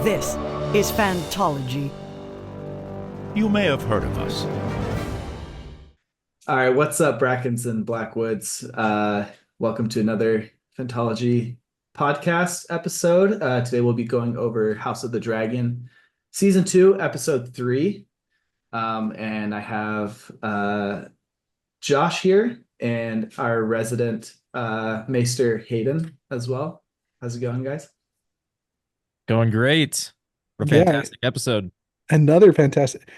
This is Fantology. You may have heard of us. All right, what's up, Brackens and Blackwoods? Welcome to another Phantology podcast episode. Today we'll be going over House of the Dragon, Season 2, Episode 3. And I have Josh here and our resident Maester Hayden as well. How's it going, guys? Going great. A Yeah, fantastic episode. another fantastic.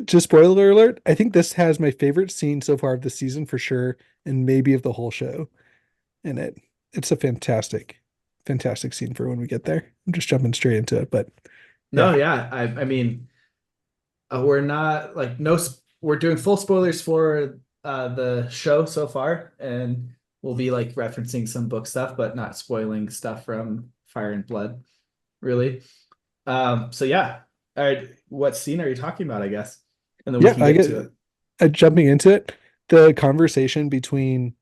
Just spoiler alert, I think this has my favorite scene so far of the season for sure, and maybe of the whole show. And it's a fantastic scene for when we get there. I'm just jumping straight into it, but No, yeah. yeah. I mean, we're not like no. We're doing full spoilers for the show so far, and we'll be like referencing some book stuff, but not spoiling stuff from Fire and Blood, really. So yeah. All right, what scene are you talking about, I guess? And then we Yeah, can I get get to it. jumping into it. The conversation between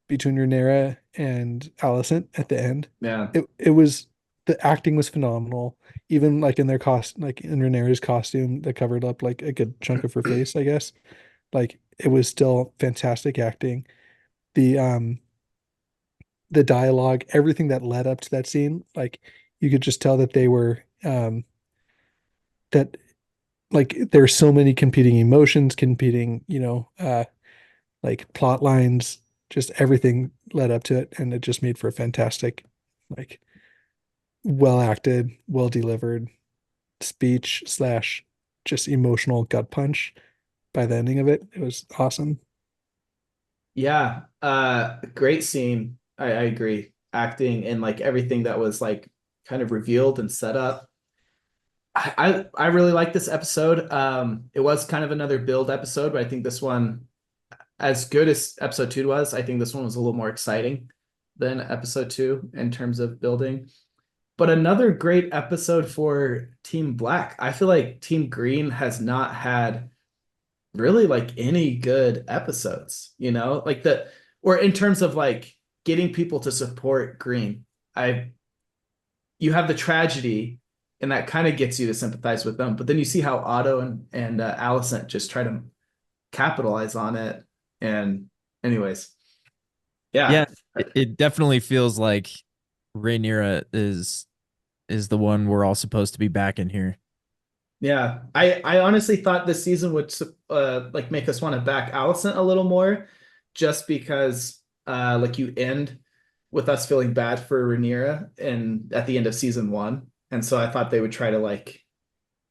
Rhaenyra and Alicent at the end. Yeah. It was the acting was phenomenal. Even like in their like in Rhaenyra's costume that covered up like a good chunk of her face, I guess. Like it was still fantastic acting. The um the dialogue, everything that led up to that scene, like you could just tell that they were that like there's so many competing emotions, competing, like plot lines, just everything led up to it, and it just made for a fantastic, like well acted, well delivered speech slash just emotional gut punch by the ending of it. It was awesome. Yeah. Great scene. I agree. Acting and like everything that was like kind of revealed and set up. I really like this episode. It was kind of another build episode, but I think this one, as good as episode 2 was, I think this one was a little more exciting than episode 2 in terms of building. But another great episode for Team Black. I feel like Team Green has not had really like any good episodes, like or in terms of like getting people to support Green. I You have the tragedy, and that kind of gets you to sympathize with them. But then you see how Otto and Alicent just try to capitalize on it. And anyways, yeah, Yeah, it definitely feels like Rhaenyra is the one we're all supposed to be back in here. yeah. I honestly thought this season would like make us want to back Alicent a little more, just because like you end with us feeling bad for Rhaenyra and at the end of season 1. And so I thought they would try to like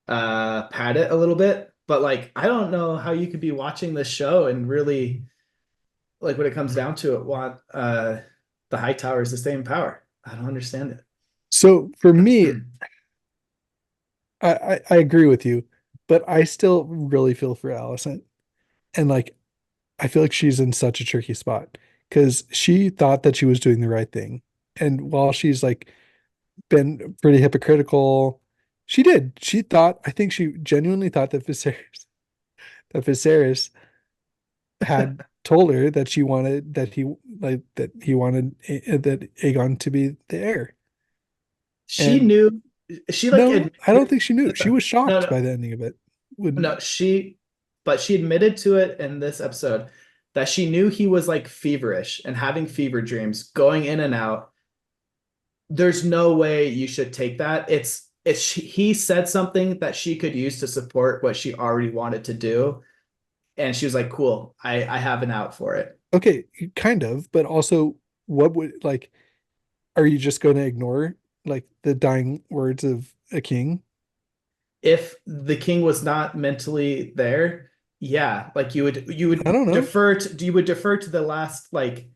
pad it a little bit. But like I don't know how you could be watching this show and really, like, when it comes down to it, want the high towers to stay in power. I don't understand So for me, it. I agree with you, but I still really feel for Alicent. And like I feel like she's in such a tricky spot because she thought that she was doing the right thing. And while she's like been pretty hypocritical, she did. I think she genuinely thought that Viserys had told her that she wanted that he wanted that Aegon to be the heir. She And knew. She like no, I don't admitted. think she knew. She was No, shocked no, by the ending of it. When no. But she admitted to it in this episode that she knew he was like feverish and having fever dreams, going in and out. There's no way you should take that. He said something that she could use to support what she already wanted to do, and she was like, "Cool, I have an out for it." okay, kind of, but also what would like are you just going to ignore like the dying words of a king? If the king was not mentally there, yeah, like you I would don't know. defer to the last like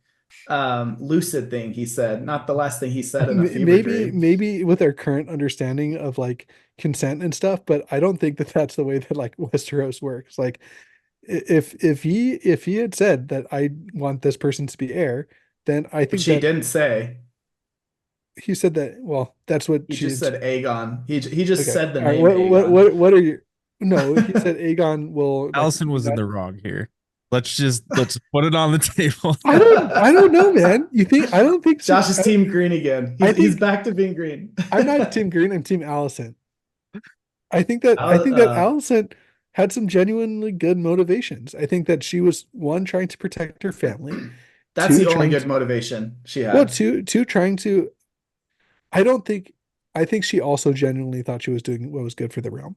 lucid thing he said, not the last thing he said in a fever Maybe dream. maybe with our current understanding of like consent and stuff, but I don't think that that's the way that like Westeros works. Like if he had said that I want this person to be heir, then I But think she that didn't say. he said that. Well, that's what He she just did. said Aegon. He just Okay, said the all right. name What what Aegon. what what are you? No, he said Aegon will like Allison be was in that. the wrong here. let's put it on the table. I don't know, man. I don't think so. Josh is team green again. He's back to being green. I'm not Team Green, I'm Team Allison. I Al- think that Allison had some genuinely good motivations. I think that she was one trying to protect her family, That's two the only trying good to motivation she well, had. two trying to I don't think I think she also genuinely thought she was doing what was good for the realm.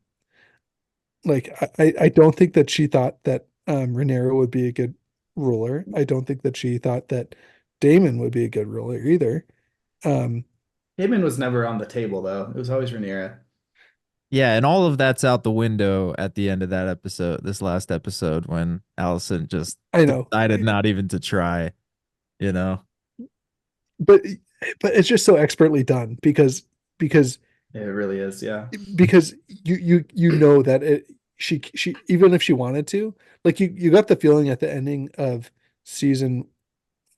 Like I don't think that she thought that Rhaenyra would be a good ruler. I don't think that she thought that Daemon would be a good ruler either. Um, Heyman was never on the table though. It was always Rhaenyra. Yeah, and all of that's out the window at the end of that episode, this last episode, when Allison just I know, decided not even to try, you know? but it's just so expertly done because It really is, yeah. because you know that she even if she wanted to, like you got the feeling at the ending of season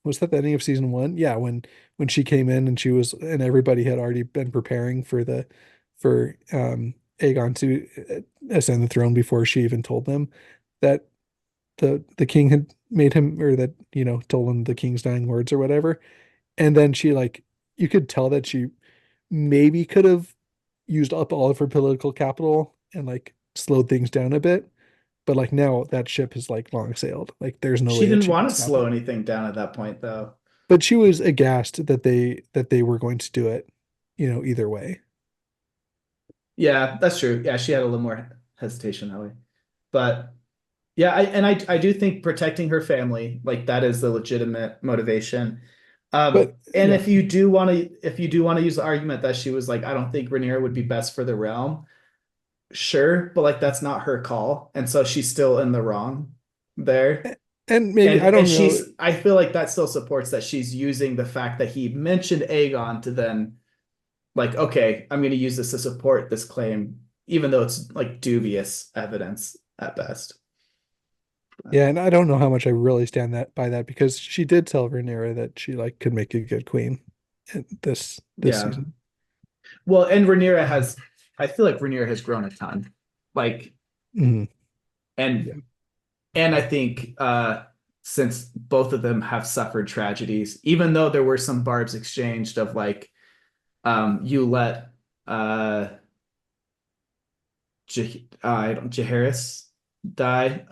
was that the ending of season one? Yeah, when she came in and she was and everybody had already been preparing for Aegon to ascend the throne before she even told them that the king had made him or that told him the king's dying words or whatever. And then she like you could tell that she maybe could have used up all of her political capital and like slowed things down a bit. But like now that ship has like long sailed. Like there's no She way that didn't she can want to stop slow it. anything down at that point though. But she was aghast that they were going to do it, either way. Yeah, that's true. Yeah, she had a little more hesitation that way. But yeah, I do think protecting her family, like that is the legitimate motivation. But And yeah, if you do want to use the argument that she was like, I don't think Rhaenyra would be best for the realm, sure, but like that's not her call. And so she's still in the wrong there. and maybe And I and don't know. she's I feel like that still supports that she's using the fact that he mentioned Aegon to then like, okay, I'm going to use this to support this claim, even though it's like dubious evidence at best. Yeah, and I don't know how much I really stand that by that because she did tell Rhaenyra that she like could make a good queen in this Yeah. season. Well, and I feel like Rhaenyra has grown a ton. Like, Mhm. and Yeah. and I think since both of them have suffered tragedies, even though there were some barbs exchanged of like, you let Jaehaerys die,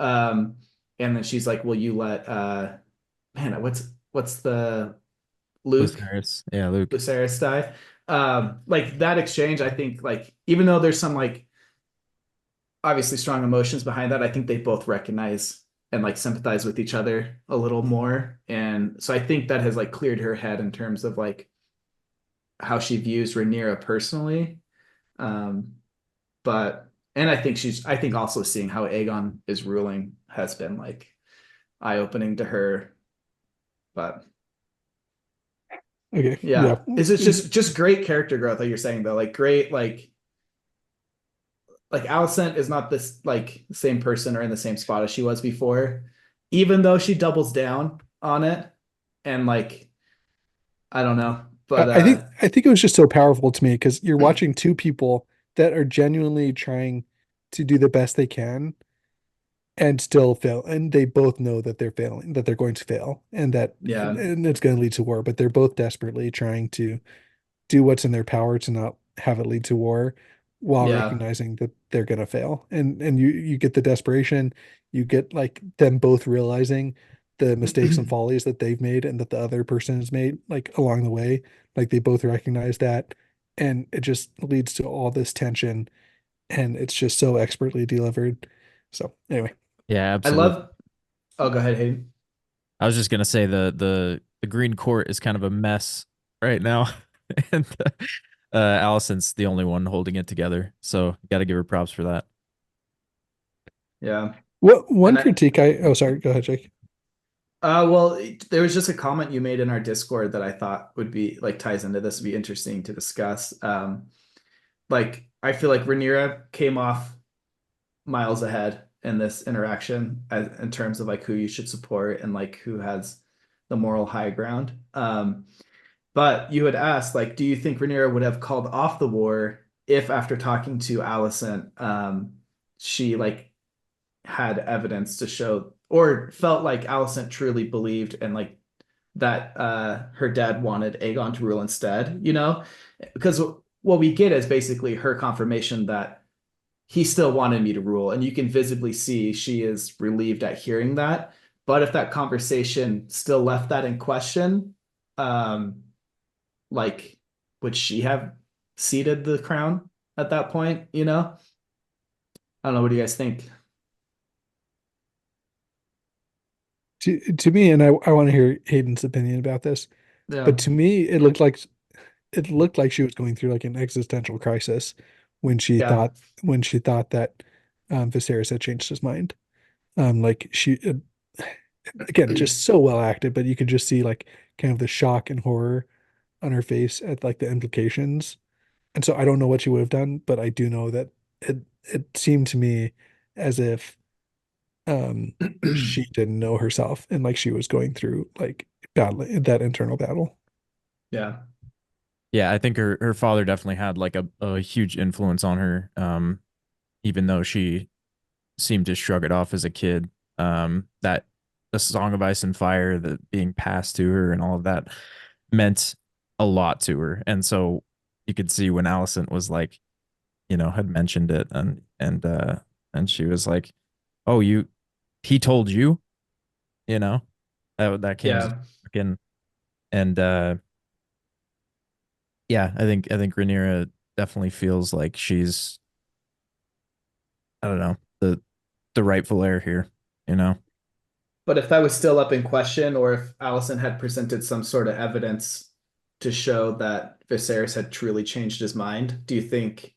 and then she's like, "Will you let man, what's the Luke Lucerys. Yeah, Luke. Lucerys die?" Like that exchange, I think, like even though there's some like obviously strong emotions behind that, I think they both recognize and like sympathize with each other a little more, and so I think that has like cleared her head in terms of like how she views Rhaenyra personally. Um, but and I think also seeing how Aegon is ruling has been like eye-opening to her. But Okay. Yeah. yeah, is it just great character growth like you're saying though? Like great like Alicent is not this like same person or in the same spot as she was before, even though she doubles down on it and like I don't know. But I think it was just so powerful to me because you're watching two people that are genuinely trying to do the best they can and still fail, and they both know that they're failing, that they're going to fail, and that yeah, and it's going to lead to war. But they're both desperately trying to do what's in their power to not have it lead to war while yeah, recognizing that they're going to fail. And you get the desperation, you get like them both realizing the mistakes and follies that they've made and that the other person has made like along the way. Like they both recognize that, and it just leads to all this tension, and it's just so expertly delivered. So anyway, Yeah, I absolutely. love. Oh, go ahead, Hayden. I was just gonna say the Green Court is kind of a mess right now, and Allison's the only one holding it together. So got to give her props for that. Yeah, what one and I critique I oh sorry, go ahead, Jake. Well, there was just a comment you made in our Discord that I thought would be like ties into this would be interesting to discuss. Like I feel like Rhaenyra came off miles ahead in this interaction in terms of like who you should support and like who has the moral high ground. But you had asked like, do you think Rhaenyra would have called off the war if after talking to Alicent, she like had evidence to show or felt like Alicent truly believed and like that her dad wanted Aegon to rule instead, you know? Because what we get is basically her confirmation that he still wanted me to rule, and you can visibly see she is relieved at hearing that. But if that conversation still left that in question, um, like would she have ceded the crown at that point, you know? I don't know, what do you guys think? To me, and I want to hear Hayden's opinion about this, but Yeah. to me, it looked like she was going through like an existential crisis when she Yeah. thought that Viserys had changed his mind. Like she again, just so well acted, but you could just see like kind of the shock and horror on her face at like the implications. And so I don't know what she would have done, but I do know that it seemed to me as if she didn't know herself and like she was going through like that internal battle. Yeah. Yeah, I think her father definitely had like a huge influence on her. Even though she seemed to shrug it off as a kid. That the Song of Ice and Fire, the being passed to her and all of that meant a lot to her. And so you could see when Alicent was like, had mentioned it and she was like, "Oh, he told you," you know, that came Yeah. in. And yeah, I think Rhaenyra definitely feels like she's, I don't know, the rightful heir here, you know. But if that was still up in question, or if Allison had presented some sort of evidence to show that Viserys had truly changed his mind, do you think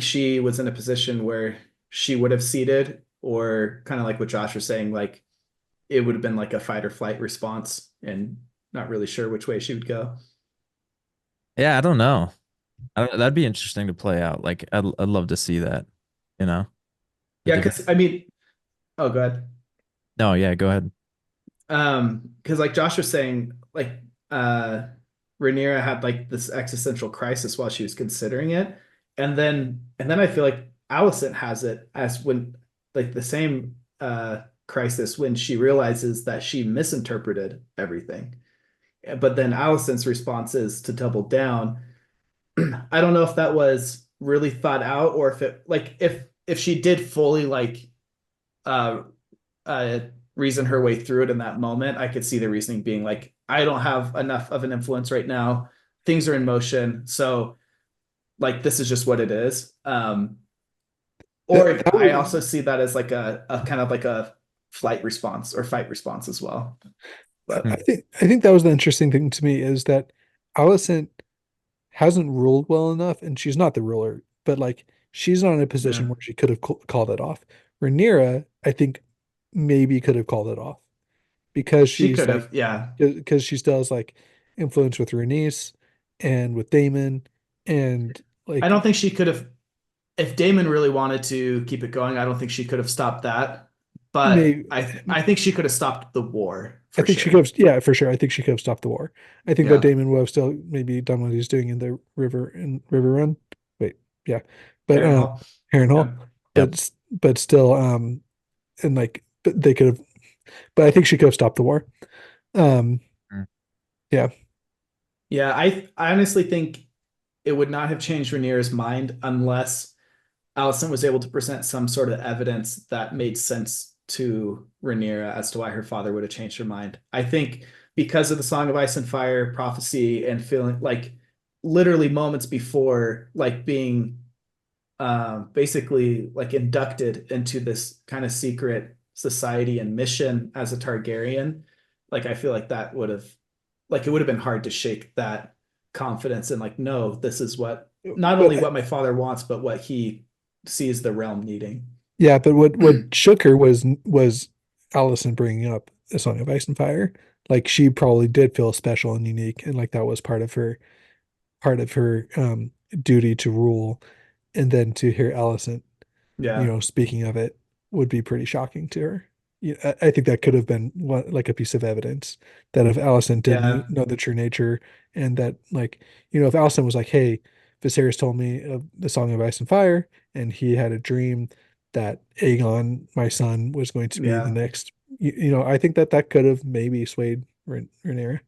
she was in a position where she would have ceded, or kind of like what Josh was saying, like it would have been like a fight or flight response and not really sure which way she would go? Yeah, I don't know. That'd be interesting to play out. Like, I'd love to see that, you know, the Yeah, debate. because I mean, oh, good. No, yeah, go ahead. Because like Josh was saying, like uh Rhaenyra had like this existential crisis while she was considering it. And then I feel like Alicent has it as when like the same crisis when she realizes that she misinterpreted everything. But then Alicent's response is to double down. I don't know if that was really thought out, or if it like if she did fully like uh uh reason her way through it in that moment. I could see the reasoning being like, I don't have enough of an influence right now. Things are in motion. So like this is just what it is. Or That I was also see that as like a kind of like a flight response or fight response as well. But Hmm. I think that was the interesting thing to me is that Alicent hasn't ruled well enough, and she's not the ruler, but like she's not in a yeah, position where she could have called it off. Rhaenyra, I think, maybe could have called it off because she she's could like have, yeah. because she still has like influence with Rhaenys and with Daemon and I like don't think she could have, if Damon really wanted to keep it going, I don't think she could have stopped that. But maybe I think she could have stopped the war I for think she could sure. have, yeah, for sure. I think she could have stopped the war. I think that Yeah. Daemon would have still maybe done what he's doing in the River Run. Wait, yeah, but Harrenhal. Harrenhal, Yeah. Yep. but still and like but they could have, but I think she could have stopped the war. Um, Mm. yeah, Yeah, I honestly think it would not have changed Rhaenyra's mind unless Alicent was able to present some sort of evidence that made sense to Rhaenyra as to why her father would have changed her mind. I think because of the Song of Ice and Fire prophecy and feeling like literally moments before, like being basically like inducted into this kind of secret society and mission as a Targaryen, like I feel like that would have, like it would have been hard to shake that confidence and like, no, this is what not but only what my father wants, but what he sees the realm needing. yeah, but what shook her was Allison bringing up a Song of Ice and Fire. Like she probably did feel special and unique, and like that was part of her duty to rule, and then to hear Allison, Yeah, speaking of it would be pretty shocking to her. Yeah, I think that could have been like a piece of evidence that if Allison yeah, didn't know the true nature and that like, if Allison was like, hey, Viserys told me of the Song of Ice and Fire and he had a dream that Aegon, my son, was going to be the Yeah. next. You know, I think that that could have maybe swayed Rhaenyra.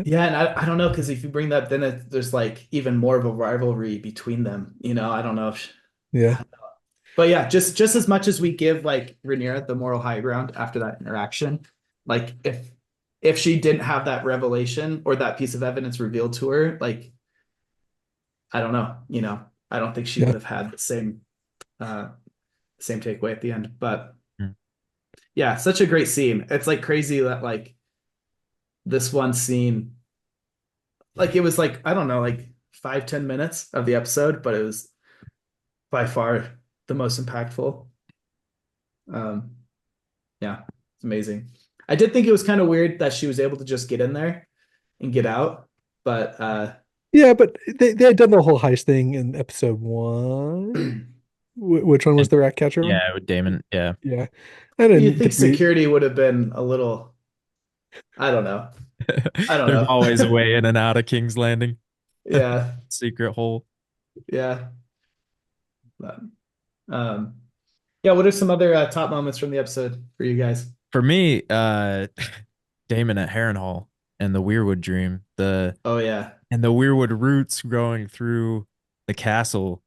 Yeah, and I don't know because if you bring that, then there's like even more of a rivalry between them. I don't know if, Yeah, but yeah, just as much as we give like Rhaenyra the moral high ground after that interaction, like if she didn't have that revelation or that piece of evidence revealed to her, like I don't know, I don't think she yeah. would have had the same takeaway at the end. But Mm. yeah, such a great scene. It's like crazy that like this one scene, like it was like I don't know, like 5-10 minutes of the episode, but it was by far the most impactful. Um, yeah, it's amazing. I did think it was kind of weird that she was able to just get in there and get out, but Yeah, but they had done the whole heist thing in episode one. Which one was And the rat catcher one? yeah, with Damon. Yeah. Yeah, I you'd didn't think think we. security would have been a little, I don't know. I don't There's know. always a way in and out of King's Landing. Yeah, Secret hole. yeah. But, um, yeah, what are some other top moments from the episode for you guys? For me, Damon at Harrenhal and the Weirwood dream, Oh yeah. the Weirwood roots growing through the castle.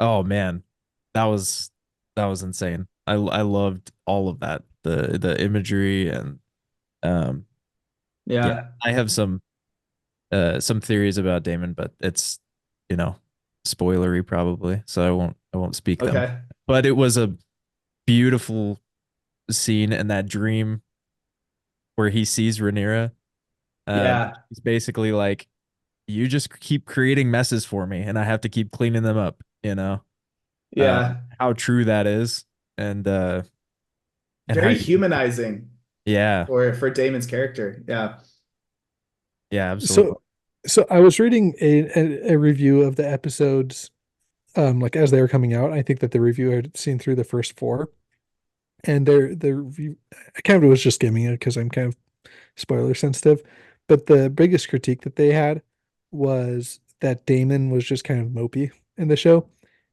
Oh man, that was that was insane. I loved all of that. The imagery and um yeah, Yeah. I have some theories about Damon, but it's you know spoilery probably, so I won't speak them. Okay. But it was a beautiful scene in that dream where he sees Rhaenyra. Yeah. He's basically like, "You just keep creating messes for me, and I have to keep cleaning them up." Yeah. How true that is, and how Very you, humanizing yeah, for Damon's character. Yeah. yeah, So, absolutely, so I was reading a review of the episodes, like as they were coming out. I think that the reviewer had seen through the first four, and the review, I kind of was just skimming it because I'm kind of spoiler sensitive. But the biggest critique that they had was that Damon was just kind of mopey in the show,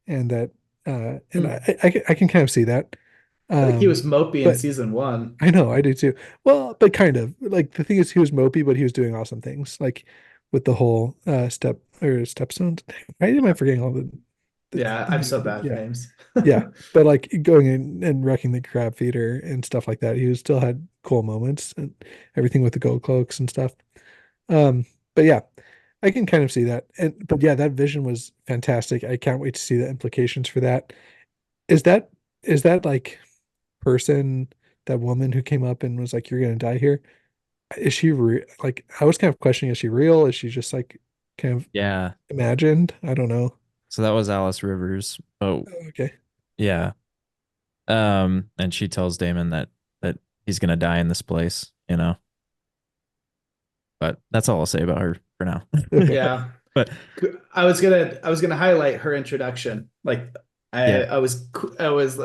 and that and Hmm. I can kind of see that. I think he Um, was mopey in but season one. I know I do too. Well, but kind of like the thing is he was mopey, but he was doing awesome things, like with the whole stepstones. Why am I forgetting all Yeah, the I'm names so of it? bad for Yeah, names. yeah. But like going in and wrecking the crab feeder and stuff like that, he was still had cool moments and everything with the gold cloaks and stuff. Um, but yeah, I can kind of see that. And but yeah, that vision was fantastic. I can't wait to see the implications for that. Is that is that like person, that woman who came up and was like, "You're gonna die here"? Is she real? Like, I was kind of questioning, is she real? Is she just like kind of yeah. imagined? I don't know. So that was Alice Rivers. Oh, Oh, okay. yeah. And she tells Damon that he's gonna die in this place, But that's all I'll say about her for now. Okay. Yeah. But I was gonna highlight her introduction. Like I yeah, I was I was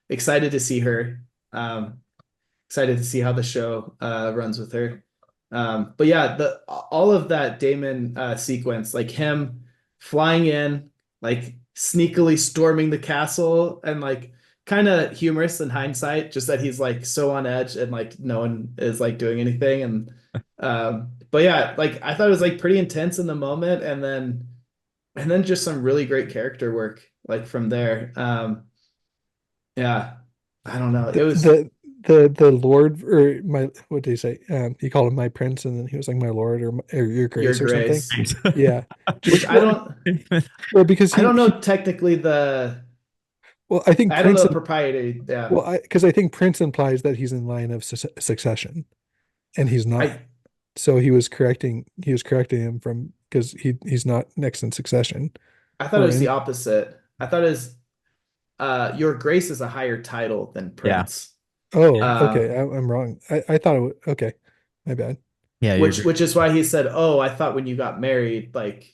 excited to see her. Um Excited to see how the show runs with her. But yeah, the all of that Damon sequence, like him flying in, like sneakily storming the castle, and like kind of humorous in hindsight, just that he's like so on edge and like no one is like doing anything. And but yeah, like I thought it was like pretty intense in the moment, and then just some really great character work like from there. Yeah, I don't know. It The was the the Lord, or my, what did he say? He called him my prince, and then he was like my Lord, or your Your grace or something. Grace. Yeah. Which Just well because I don't he know technically well I think I don't know Prince the and propriety. Yeah. well I think Prince implies that he's in line of succession, and he's not. I So he was correcting him from, because he's not next in succession. I thought it Or was the in opposite. I thought it was Your Grace is a higher title than yeah, Prince. Oh, Uh okay. I'm wrong. I thought okay. My bad. yeah, you're which great. which is why he said, "Oh, I thought when you got married, like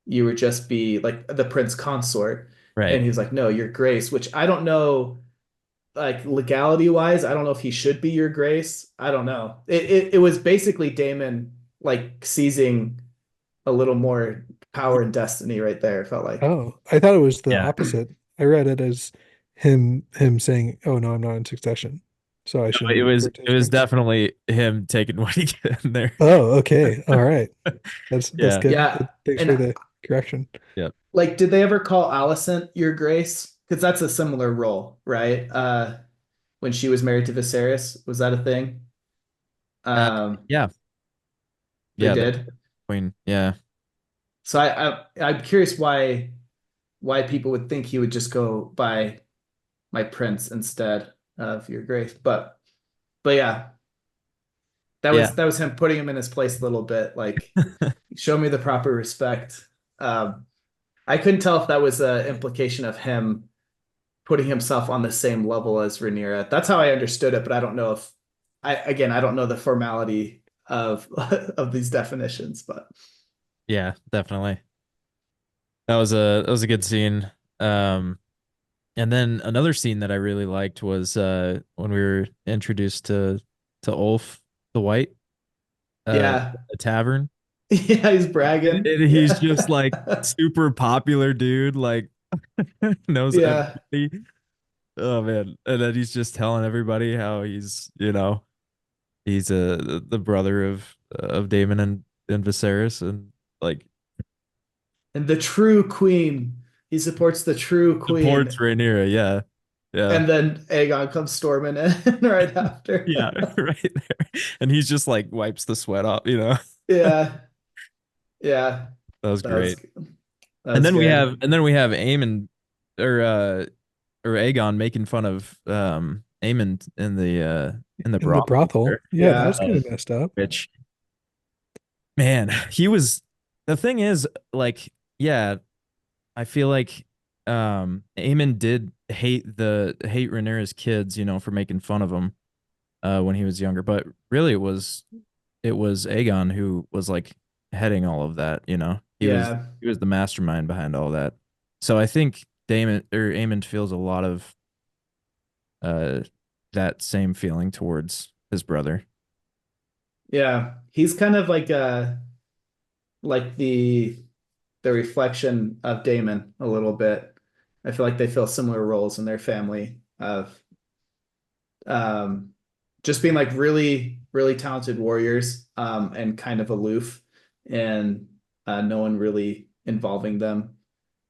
you would just be like the Prince consort." Right. And he's like, "No, Your Grace," which I don't know like legality wise, I don't know if he should be Your Grace. I don't know. It was basically Damon like seizing a little more power and destiny right there, it felt like. Oh, I thought it was the Yeah. opposite. I read it as him saying, "Oh no, I'm not in succession, so I shouldn't It be was it was participating." definitely him taking what he get in there. Oh, okay, all right, that's Yeah. good. Yeah. Thanks for And the correction. Yep. like, did they ever call Alicent Your Grace? Because that's a similar role, right? When she was married to Viserys, was that a thing? Uh, Um, yeah. they Yeah. The did. Queen. Yeah. So I'm curious why people would think he would just go by my prince instead of Your Grace. But yeah, Yeah. that was him putting him in his place a little bit, like show me the proper respect. I couldn't tell if that was an implication of him putting himself on the same level as Rhaenyra. That's how I understood it, but I don't know if I don't know the formality of of these definitions, but Yeah. Definitely. That was a good scene. Um, and then another scene that I really liked was when we were introduced to Ulf the White, yeah. a tavern. Yeah, he's bragging. And he's just like Yeah. super popular dude, like knows Yeah. everybody. Oh man. And then he's just telling everybody how he's, he's the brother of Daemon and Viserys and like And the true queen. He supports the true supports queen. Rhaenyra. Yeah. Yeah. And then Aegon comes storming in right Yeah, after. right there. And he's just like wipes the sweat off. Yeah. Yeah. That was That was great. that was good. And then we have Aemon or or Aegon making fun of Aemon in the In the brothel brothel, there. yeah, that was Yeah. kind of messed up. Which man, he was the thing is like yeah, I feel like Aemon did hate Rhaenyra's kids, for making fun of him when he was younger, but really it was Aegon who was like heading all of that. Yeah. He was the mastermind behind all that. So I think Damon or Aemon feels a lot of uh that same feeling towards his brother. Yeah. He's kind of like the reflection of Damon a little bit. I feel like they fill similar roles in their family of um just being like really, really talented warriors, and kind of aloof, and no one really involving them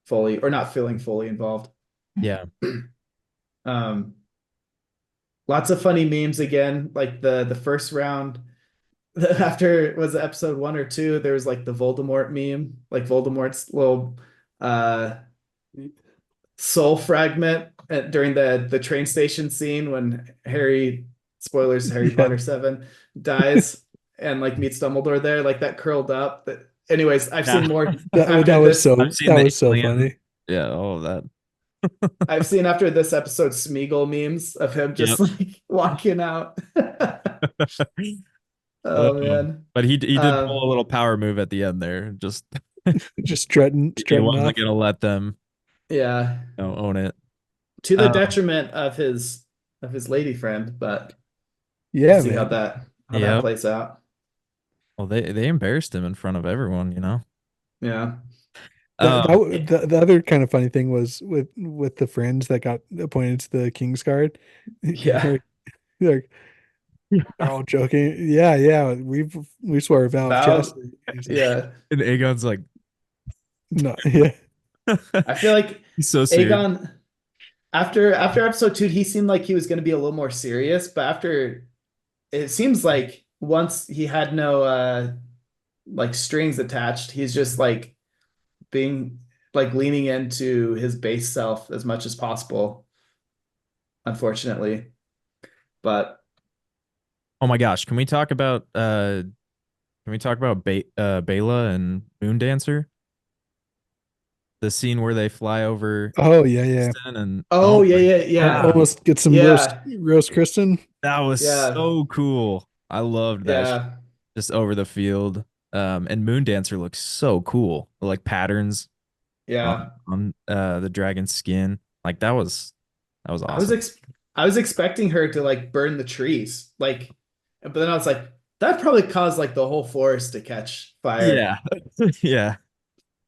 fully or not feeling fully involved. Yeah. Um, Lots of funny memes again, like the first round after was it episode 1 or 2, there was like the Voldemort meme, like Voldemort's little uh soul fragment during the train station scene when Harry, spoilers, Harry Yeah, Potter 7 dies and like meets Dumbledore there, like that curled up. But anyways, I've Yeah. seen more that after was this. so I've seen that the was so alien. funny. Yeah, all of that. I've seen after this episode Smeagol memes of him just Yep. like walking out. Oh man. But he did pull a Um, little power move at the end there. Just Just he strutting wasn't off. gonna let them yeah, own it. to the Um, detriment of his lady friend, but we'll Yeah, see man. how that yep. plays out. Well, they embarrassed him in front of everyone. Yeah. Um, The other kind of funny thing was with the friends that got appointed to the King's Guard. Yeah. Like they're all joking. Yeah, yeah. We swore a vow of Val, chastity. He's like, yeah. and Aegon's like, no, yeah, I feel like he's so serious. Aegon after episode 2, he seemed like he was going to be a little more serious, but after it seems like once he had no like strings attached, he's just like being like leaning into his base self as much as possible, unfortunately. But Oh my gosh, can we talk about Bela and Moondancer? The scene where they fly over oh yeah, yeah. Kristen and oh oh yeah, my yeah, yeah. god, Almost get some Yeah. roast Kristen. that was Yeah. so cool. I loved that Yeah. just over the field. And Moondancer looks so cool. Like patterns Yeah. on the dragon's skin. Like that was I was awesome. ex I was expecting her to like burn the trees. Like, but then I was like, that probably caused like the whole forest to catch fire. Yeah. Yeah.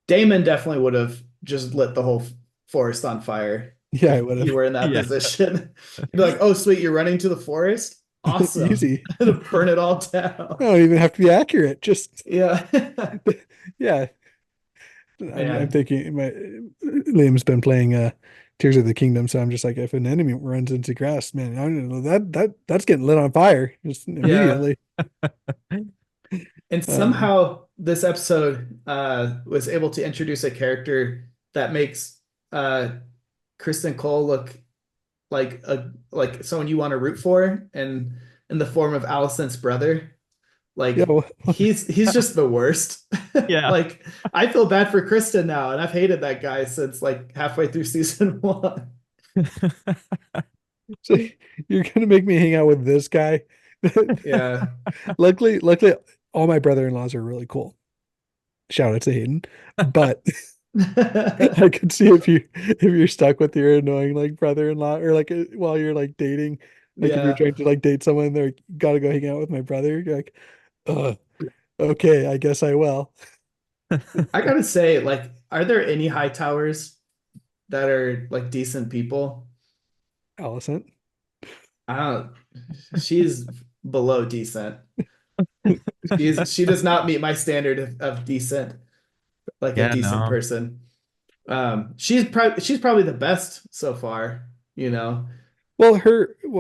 Damon definitely would have just lit the whole forest on fire. Yeah, I if would you have. were in that Yeah. position. You'd be like, oh, sweet, you're running to the forest? Awesome. Easy. Burn it all I down. don't even have to be accurate. Just Yeah. yeah. I'm Man. thinking Liam's been playing Tears of the Kingdom, so I'm just like, if an enemy runs into grass, man, I don't know that's getting lit on fire just Yeah. immediately. And Um, somehow this episode was able to introduce a character that makes uh Kristen Cole look like someone you want to root for, and in the form of Allison's brother. yeah, Like he's just the worst. Yeah. Like I feel bad for Kristen now, and I've hated that guy since like halfway through season one. so you're gonna make me hang out with this guy. Yeah. Luckily, all my brother-in-laws are really cool. Shout out to Hayden, but I could see if you're stuck with your annoying like brother-in-law or like while you're like dating, like if you're Yeah. trying to like date someone, they're like, gotta go hang out with my brother. You're like, uh, okay, I guess I will. I gotta say, like, are there any high towers that are like decent people? Allison. I don't, she's below decent. She does not meet my standard of decent, like a Yeah, decent no. person. She's probably the best so far, you know. Well,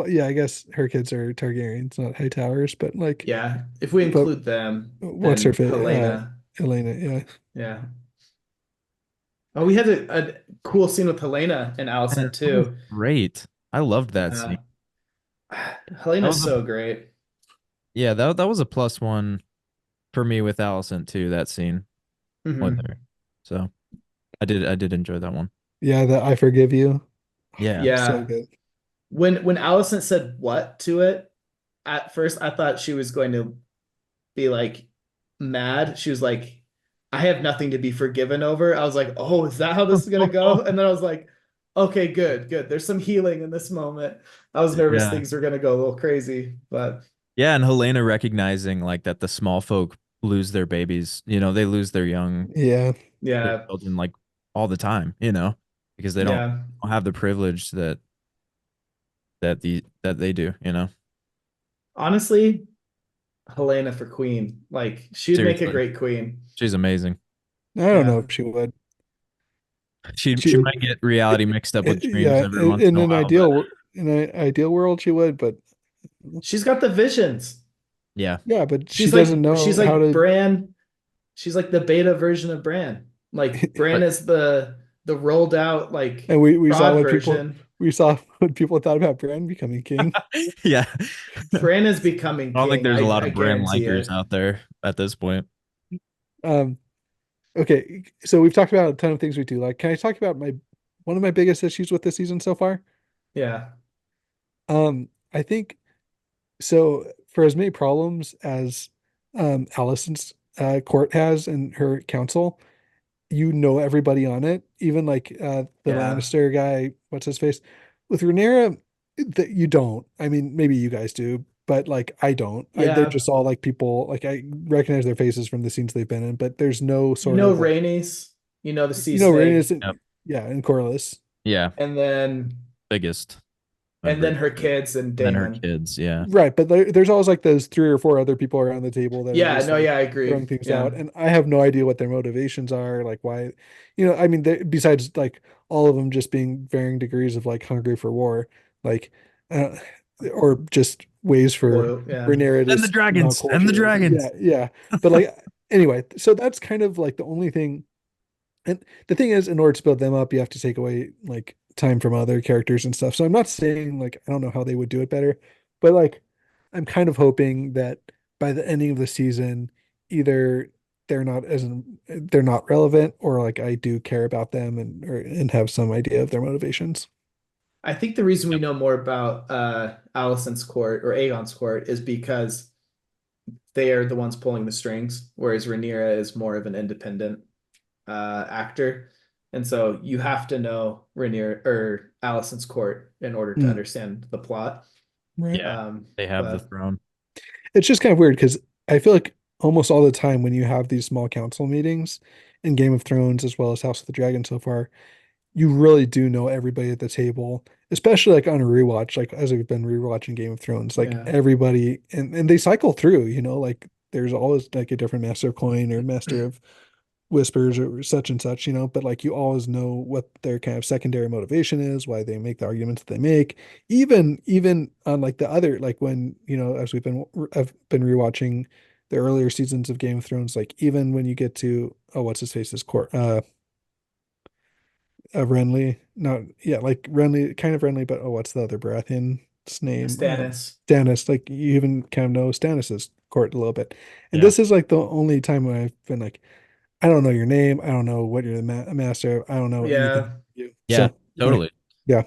yeah, I guess her kids are Targaryens, not High Towers, but like, Yeah, if we but include them what's her and fit? Helena, Elena, yeah. yeah. Oh, we had a cool scene with Helena and And Allison that was too. great. I loved that Uh, scene. That Helena's was a so great. yeah, that was a plus one for me with Allison too, that scene with Hmm. her. So I did enjoy that one. Yeah, that I forgive you. Yeah. So Yeah. good. When Allison said what to it, at first I thought she was going to be like mad. She was like, I have nothing to be forgiven over. I was like, oh, is that how this is gonna go? And then I was like, okay, good, good. There's some healing in this moment. I was nervous Yeah. things were gonna go a little crazy, but Yeah, and Helena recognizing like that the small folk lose their babies, they lose Yeah. their yeah, children like all the time, because they yeah. don't have the privilege that they do. Honestly, Helena for queen. Like she'd make a Seriously. great queen. She's amazing. I don't know Yeah. if she would. She She, might get reality mixed up with dreams yeah, every once in a while, but in an ideal world, she would, but She's got the visions. yeah. yeah, but she She's doesn't like she's know how like to. Bran. She's like the beta version of Bran. Like Bran But is the rolled out like And we saw broad what people version. we saw what people thought about Bran becoming king. yeah. Bran is becoming I don't think king. there's a lot I of brand guarantee likers it. out there at this point. Um, okay, so we've talked about a ton of things we do. Like, can I talk about my one of my biggest issues with this season so far? Yeah. I think so. For as many problems as Allison's court has and her council, you know everybody on it, even like the Yeah. Lannister guy, what's his face? With Rhaenyra, that you don't. I mean, maybe you guys do, but like I don't. They're Yeah. just all like people, like I recognize their faces from the scenes they've been in, but there's no You sort know of like, Rhaenys, you know the sea Rhaenyra's, snake, Yep. yeah, and Corlys. Yeah. and then Biggest and member. then her kids and And then her Damon. kids. Yeah. Right, but there's always like those three or four other people around the table that are Yeah, just no, like yeah, I throwing agree. things Yeah. out, and I have no idea what their motivations are, like why, I mean, besides like all of them just being varying degrees of like hungry for war, like, uh, or just ways for Loyal. Yeah. Rhaenyra And the to not dragons. And the culture. Yeah, dragons. yeah, but like anyway, so that's kind of like the only thing. And the thing is, in order to build them up, you have to take away like time from other characters and stuff. So I'm not saying like I don't know how they would do it better, but like I'm kind of hoping that by the ending of the season, either they're not relevant, or like I do care about them and have some idea of their motivations. I think the reason we Yep. know more about Alicent's court or Aegon's court is because they are the ones pulling the strings, whereas Rhaenyra is more of an independent actor. And so you have to know Rhaenyra or Alicent's court in order to Mm, understand the plot. right. Yeah. They have the But throne. It's just kind of weird because I feel like almost all the time when you have these small council meetings in Game of Thrones as well as House of the Dragon so far, you really do know everybody at the table, especially like on a rewatch, like as we've been rewatching Game of Thrones, like Yeah. everybody and they cycle through, like there's always like a different master of coin or master of whispers or such and such, but like you always know what their kind of secondary motivation is, why they make the arguments that they make. Even on like the other, like when, as I've been rewatching the earlier seasons of Game of Thrones, like even when you get to what's his face's court Renly, no, yeah, like Renly, kind of Renly, but what's the other Baratheon's name? Stannis. Stannis. Like you even kind of know Stannis's court a little bit, and Yeah. this is like the only time when I've been like, I don't know your name, I don't know what you're the master of, I don't know anything Yeah. you. Yeah, So totally. yeah,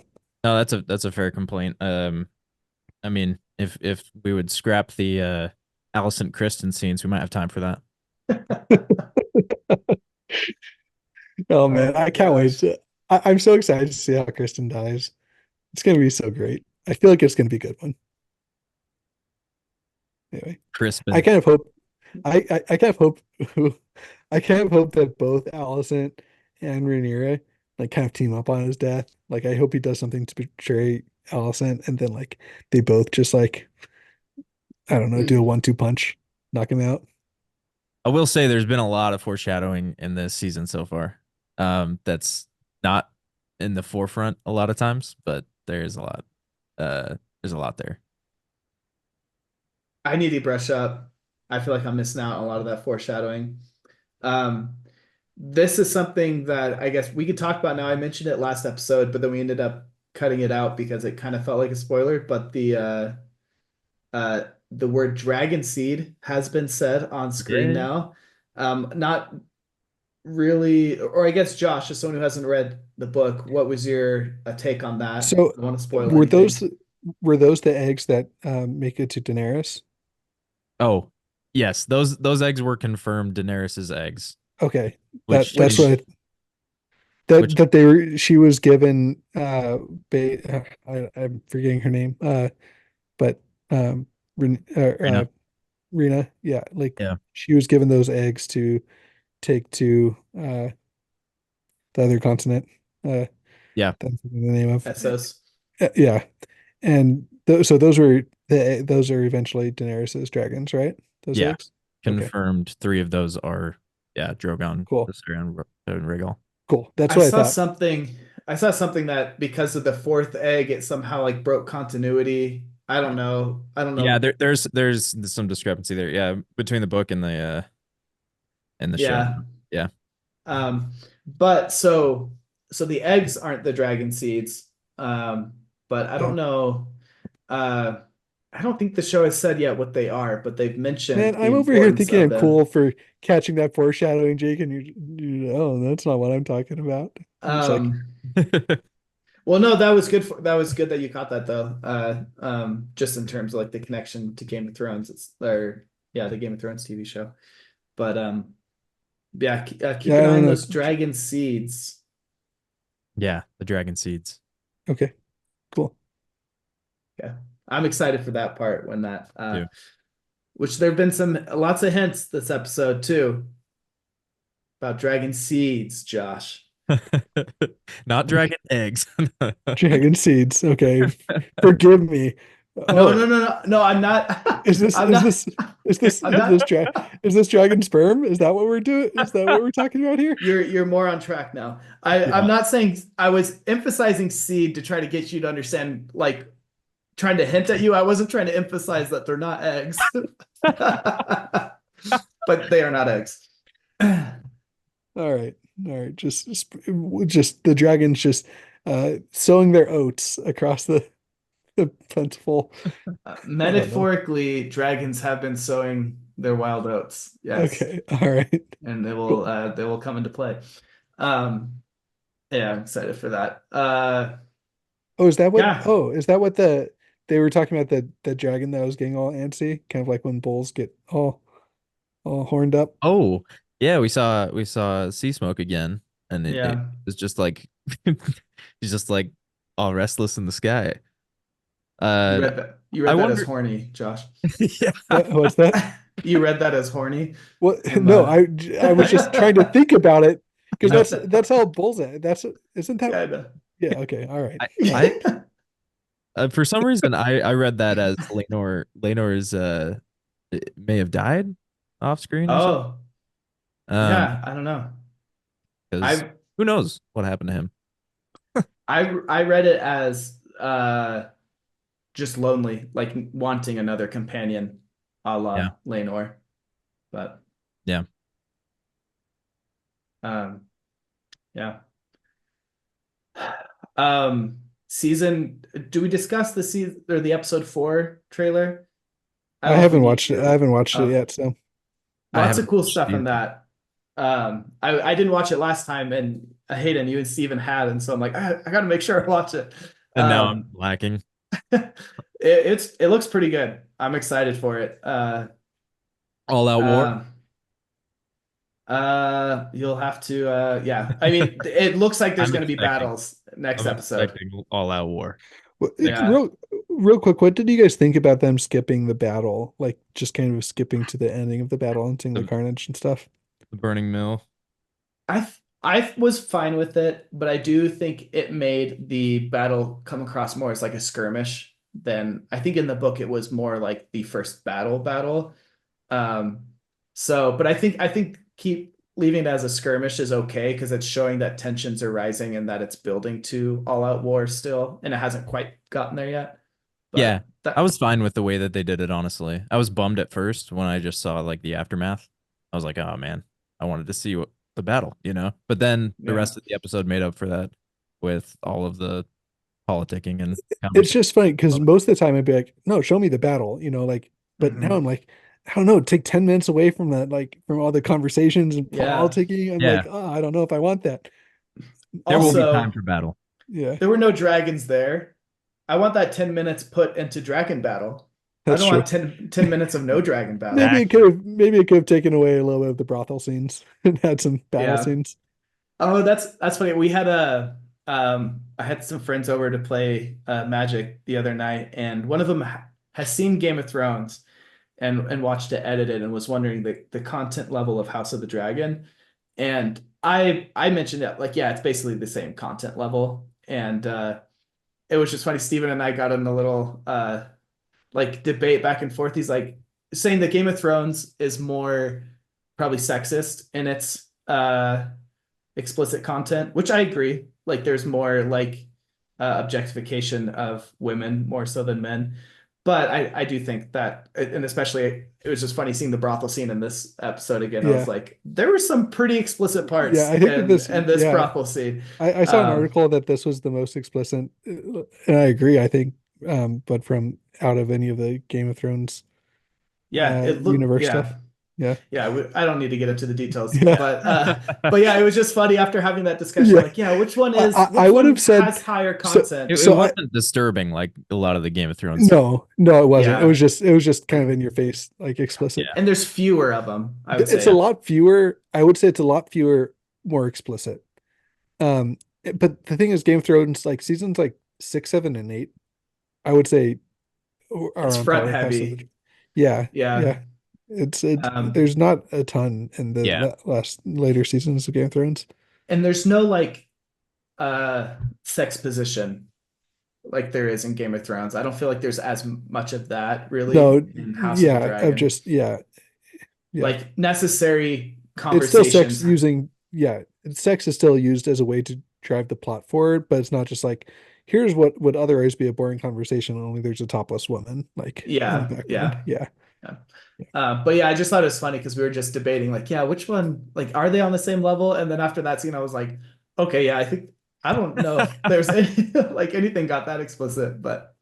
No, that's a fair complaint. I mean, if we would scrap the Alicent Kristen scenes, we might have time for that. oh Oh man, my I can't wait gosh. to. I'm so excited to see how Kristen dies. It's gonna be so great. I feel like it's gonna be a good one. Anyway, I Crispin. kind of hope I kind of hope I kind of hope that both Allison and Rhaenyra like kind of team up on his death. Like I hope he does something to betray Allison and then like they both just like I don't know, do a 1-2 punch, knock him out. I will say there's been a lot of foreshadowing in this season so far. That's not in the forefront a lot of times, but there's a lot. There's a lot there. I need to brush up. I feel like I'm missing out on a lot of that foreshadowing. Um, this is something that I guess we could talk about now. I mentioned it last episode, but then we ended up cutting it out because it kind of felt like a spoiler. But the word dragon seed has been said on screen Yeah. now. Not really, or I guess Josh, as someone who hasn't read the book, what was your take on that? So I don't want to spoil were those anything. were those the eggs that make it to Daenerys? Oh, yes. Those eggs were confirmed Daenerys's eggs, Okay. That which that's Which what that which that they were she was given I'm forgetting her name. But Ren, Rena. Rena, yeah, like Yeah. she was given those eggs to take to the other continent. Yeah. That's the name of. Essos. Yeah, and so those are eventually Daenerys's dragons, right? Those Yeah. eggs. Okay, Confirmed 3 of those are Drogon, cool, Viserion, and Rhaegal. cool. That's I what I saw thought. something. I saw something that because of the fourth egg, it somehow like broke continuity. I don't know. I don't Yeah, know. there's some discrepancy there. Yeah, between the book and the show. Yeah. Yeah. Um, but so the eggs aren't the dragon seeds. But I don't Oh know. Uh, I don't think the show has said yet what they are, but they've man, mentioned the I'm over here importance thinking of I'm them. cool for catching that foreshadowing, Jake, and oh, that's not what I'm talking about. I'm just like, Um, well, no, that was good that was good that you caught that though. Just in terms of like the connection to Game of Thrones, the Game of Thrones TV show. But yeah, keep yeah, an I eye don't on know. those dragon seeds. Yeah, the dragon seeds. Okay, cool. Yeah, I'm excited for that part when that Too. which there have been some lots of hints this episode too about dragon seeds, Josh. Not dragon eggs. Dragon seeds. Okay, forgive me. No, no, Oh, no, no, no. I'm not. is this I'm is not. this is this I'm is this not. dra is this dragon sperm? Is that what we're doing? Is that what we're talking about here? You're more on track now. I'm Yeah. not saying I was emphasizing seed to try to get you to understand, like trying to hint at you. I wasn't trying to emphasize that they're not eggs, but they are not eggs. All right. Just the dragons just sowing their oats across the plentiful. I don't know. Metaphorically, dragons have been sowing their wild oats. Yes, Okay. All right. and Cool. they will come into play. Um, yeah, I'm excited for that. Oh, is that what? Yeah. Oh, is that what they were talking about the dragon that was getting all antsy, kind of like when bulls get all horned up. Oh, yeah, we saw sea smoke again, and it Yeah. was just like he's just like all restless in the sky. You Uh, read that. You I read that as wonder. horny, Josh. Yeah. What's that? You read that as horny Well, from no, I was just trying to think about it because that's how bulls act. That's isn't that? Kinda. Yeah. Okay. All right. I for some reason I read that as Lenore's may have died off screen or something. Oh, Um, yeah, I don't know. because I who knows what happened to him? I read it as just lonely, like wanting another companion, a Yeah, la Lenore. But yeah. um, yeah. Um, season. Do we discuss the season or the episode 4 trailer? I I don't know if we haven't need watched it. I to. haven't watched it Oh, yet. So I lots of haven't cool watched it stuff in either. that. I didn't watch it last time, and Hayden, you and Steven had, and so I'm like, I got to make sure I watch it. And now I'm lacking. It looks pretty good. I'm excited for it. All out war. Um, you'll have to, yeah. I mean, it looks like there's I'm going to be expecting. battles next I'm episode. expecting all out war. Yeah. real quick, what did you guys think about them skipping the battle? Like just kind of skipping to the ending of the battle and seeing the The, carnage and stuff. the burning mill. I was fine with it, but I do think it made the battle come across more as like a skirmish than I think in the book it was more like the first battle. Um, but I think keep leaving it as a skirmish is okay because it's showing that tensions are rising and that it's building to all out war still, and it hasn't quite gotten there yet. Yeah, But I that was fine with the way that they did it, honestly. I was bummed at first when I just saw like the aftermath. I was like, oh man, I wanted to see what the battle, you know? But then the yeah. rest of the episode made up for that with all of the politicking and It's conversation. just funny because most of the time I'd be like, no, show me the battle, like, but now I'm Hmm. like, I don't know, take 10 minutes away from that, like from all the conversations and Yeah. politicking. I'm like, Yeah, oh, I don't know if I want that. there will be time Also, for battle. Yeah, there were no dragons there. I want that 10 minutes put into dragon battle. I that's don't true. want 10 minutes of no dragon battle. Exactly. Maybe it could have taken away a little bit of the brothel scenes and had some battle Yeah. scenes. Oh, that's funny. I had some friends over to play Magic the other night, and one of them has seen Game of Thrones and watched it edited and was wondering the content level of House of the Dragon. And I mentioned that like, yeah, it's basically the same content level. And it was just funny. Steven and I got in a little like debate back and forth. He's like saying that Game of Thrones is more probably sexist in its explicit content, which I agree. Like there's more like objectification of women more so than men. But I do think that, and especially it was just funny seeing the brothel scene in this episode again. I was Yeah. like, there were some pretty explicit Yeah, parts I think that in this yeah, brothel scene. I saw an Um, article that this was the most explicit, and I agree, I think, but from out of any of the Game of Thrones yeah, it looked, universe yeah. stuff. Yeah. Yeah, I don't need to get into the details, Yeah. but yeah, it was just funny after having that discussion. Yeah. Like, yeah, I which would have one said has higher so content? It so I wasn't disturbing like a lot of the Game of Thrones stuff. no, it wasn't. Yeah, It was just kind of in your face, like explicit. Yeah. and there's fewer of them, I would It's a say. lot fewer. I would say it's a lot fewer, more explicit. But the thing is, Game of Thrones, like seasons like 6, 7, and 8, I would say are It's on front par with House of heavy. the. Yeah, Yeah. yeah. It's Um, there's not a ton in the Yeah. last later seasons of Game of Thrones. and there's no like sex position like there is in Game of Thrones. I don't feel like there's as much of that really No, in House of the yeah, of Dragon. just yeah. Like necessary It's still sex conversations. using sex is still used as a way to drive the plot forward, but it's not just like here's what would otherwise be a boring conversation, only there's a topless woman like in the Yeah, background. yeah. Yeah. Yeah. But yeah, I just thought it was funny because we were just debating, like, yeah, which one, like, are they on the same level? And then after that scene, I was like, okay, yeah, I don't know if there's any, like anything got that explicit, but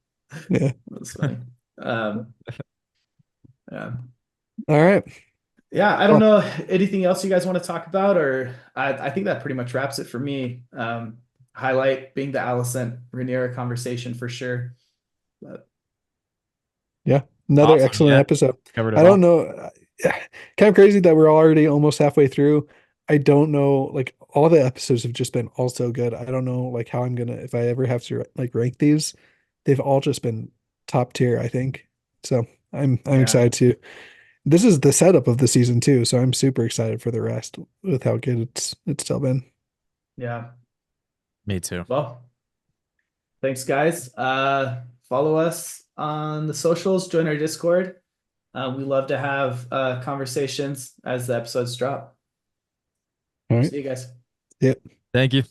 Yeah. it was funny. Um, yeah. All right. Yeah, I don't Well, know anything else you guys want to talk about, or I think that pretty much wraps it for me. Highlight being the Alicent Rhaenyra conversation for sure. But yeah. Another Awesome. excellent Yeah. episode. Covered I it all. don't know. Kind of crazy that we're already almost halfway through. I don't know, like all the episodes have just been all so good. I don't know like how I'm gonna if I ever have to like rank these. They've all just been top tier, I think. So I'm yeah, excited to this is the setup of the season too, so I'm super excited for the rest with how good it's still been. Yeah. Me too. Well, thanks, guys. Follow us on the socials, join our Discord. We love to have conversations as the episodes drop. All right. See you guys. Yep. Thank you.